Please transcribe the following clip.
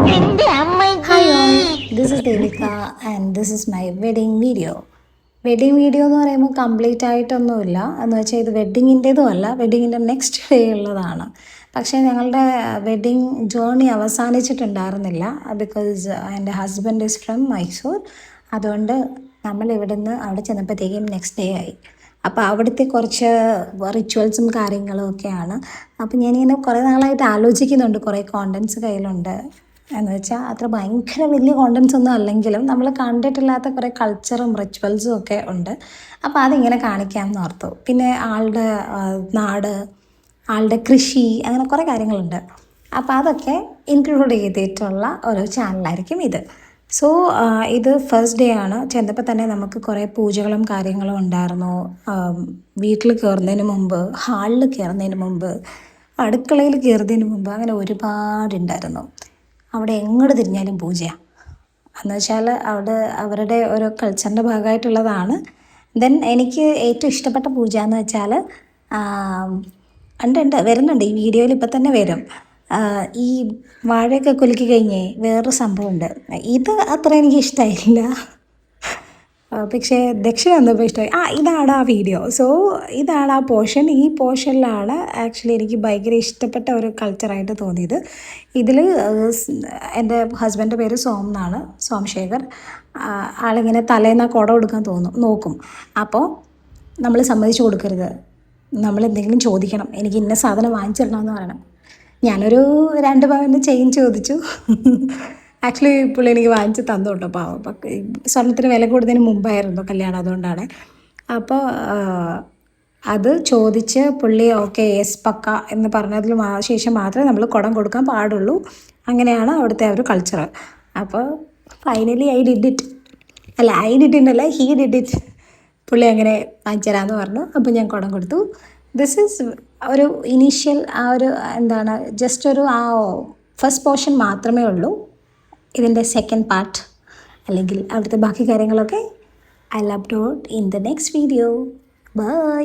Hi all, this is Devika and this is my wedding video. Wedding video എന്ന് പറയുമ്പോൾ complete ആയിട്ടൊന്നുമില്ല എന്ന് വെച്ചാൽ ഇത് വെഡ്ഡിങ്ങിൻ്റെതും അല്ല, വെഡ്ഡിങ്ങിൻ്റെ നെക്സ്റ്റ് ഡേ ഉള്ളതാണ്. പക്ഷേ ഞങ്ങളുടെ വെഡ്ഡിങ് ജേർണി അവസാനിച്ചിട്ടുണ്ടായിരുന്നില്ല. ബിക്കോസ് എൻ്റെ ഹസ്ബൻഡ് ഈസ് ഫ്രം മൈസൂർ. അതുകൊണ്ട് നമ്മൾ ഇവിടുന്ന് അവിടെ ചെന്നപ്പോഴത്തേക്കും നെക്സ്റ്റ് ഡേ ആയി. അപ്പോൾ അവിടുത്തെ കുറച്ച് റിച്വൽസും കാര്യങ്ങളും ഒക്കെയാണ്. അപ്പോൾ ഞാനിങ്ങനെ കുറേ നാളായിട്ട് ആലോചിക്കുന്നുണ്ട്, കുറേ കോണ്ടൻറ്റ്സ് കയ്യിലുണ്ട് എന്ന് വെച്ചാൽ അത്ര ഭയങ്കര വലിയ കോണ്ടൻറ്റ്സ് ഒന്നും അല്ലെങ്കിലും നമ്മൾ കണ്ടിട്ടില്ലാത്ത കുറേ കൾച്ചറും റിച്വൽസും ഒക്കെ ഉണ്ട്. അപ്പോൾ അതിങ്ങനെ കാണിക്കാമെന്ന് ഓർത്തു. പിന്നെ ആളുടെ നാട്, ആളുടെ കൃഷി, അങ്ങനെ കുറേ കാര്യങ്ങളുണ്ട്. അപ്പോൾ അതൊക്കെ ഇൻക്ലൂഡ് ചെയ്തിട്ടുള്ള ഒരു ചാനലായിരിക്കും ഇത്. സോ ഇത് ഫസ്റ്റ് ഡേ ആണ്. ചെന്നപ്പോൾ തന്നെ നമുക്ക് കുറേ പൂജകളും കാര്യങ്ങളും ഉണ്ടായിരുന്നു. വീട്ടിൽ കയറുന്നതിന് മുമ്പ്, ഹാളിൽ കയറുന്നതിന് മുമ്പ്, അടുക്കളയിൽ കയറുന്നതിന് മുമ്പ്, അങ്ങനെ ഒരുപാടുണ്ടായിരുന്നു. അവിടെ എങ്ങോട്ട് തിരിഞ്ഞാലും പൂജയാണ്. എന്ന് വെച്ചാൽ അവിടെ അവരുടെ ഒരു കൾച്ചറിൻ്റെ ഭാഗമായിട്ടുള്ളതാണ്. ദെൻ എനിക്ക് ഏറ്റവും ഇഷ്ടപ്പെട്ട പൂജ എന്ന് വെച്ചാൽ ഉണ്ട് വരുന്നുണ്ട്, ഈ വീഡിയോയിൽ ഇപ്പം തന്നെ വരും. ഈ വാഴയൊക്കെ കുലുക്കി കഴിഞ്ഞേ വേറൊരു സംഭവമുണ്ട്. ഇത് അത്ര എനിക്ക് ഇഷ്ടമായില്ല. പക്ഷേ ദക്ഷിണ വന്നപ്പോൾ ഇഷ്ടമായി. ഇതാണ് ആ വീഡിയോ. സോ ഇതാണ് ആ പോർഷൻ. ഈ പോർഷനിലാണ് ആക്ച്വലി എനിക്ക് ഭയങ്കര ഇഷ്ടപ്പെട്ട ഒരു കൾച്ചറായിട്ട് തോന്നിയത്. ഇതിൽ എൻ്റെ ഹസ്ബൻഡിൻ്റെ പേര് സോം എന്നാണ്, സോംശേഖർ. ആളിങ്ങനെ തലേന്ന് കുടം എടുക്കാൻ നോക്കും. അപ്പോൾ നമ്മൾ സമ്മതിച്ചു കൊടുക്കരുത്. നമ്മൾ എന്തെങ്കിലും ചോദിക്കണം, എനിക്ക് ഇന്ന സാധനം വാങ്ങിച്ചിടണമെന്ന് പറയണം. ഞാനൊരു 2 പവൻ്റെ ചെയിൻ ചോദിച്ചു. ആക്ച്വലി പുള്ളി എനിക്ക് വാങ്ങിച്ച് തന്നു കേട്ടോ. പാവം, സ്വർണ്ണത്തിന് വില കൂടുന്നതിന് മുമ്പായിരുന്നു കല്യാണം, അതുകൊണ്ടാണ്. അപ്പോൾ അത് ചോദിച്ച് പുള്ളി ഓക്കെ യെസ് പക്ക എന്ന് പറഞ്ഞതിൽ ശേഷം മാത്രമേ നമ്മൾ കുടം കൊടുക്കാൻ പാടുള്ളൂ. അങ്ങനെയാണ് അവിടുത്തെ ഒരു കൾച്ചർ. അപ്പോൾ finally I did it. He did it. പുള്ളി അങ്ങനെ വാങ്ങിച്ചു തരാമെന്ന് പറഞ്ഞു. അപ്പോൾ ഞാൻ കുടം കൊടുത്തു. ദിസ് ഈസ് ഒരു ഇനീഷ്യൽ എന്താണ്, ജസ്റ്റ് ഒരു ഫസ്റ്റ് പോർഷൻ മാത്രമേ ഉള്ളൂ. ഇതിൻ്റെ സെക്കൻഡ് പാർട്ട് അല്ലെങ്കിൽ അവിടുത്തെ ബാക്കി കാര്യങ്ങളൊക്കെ I will upload in the next video. By.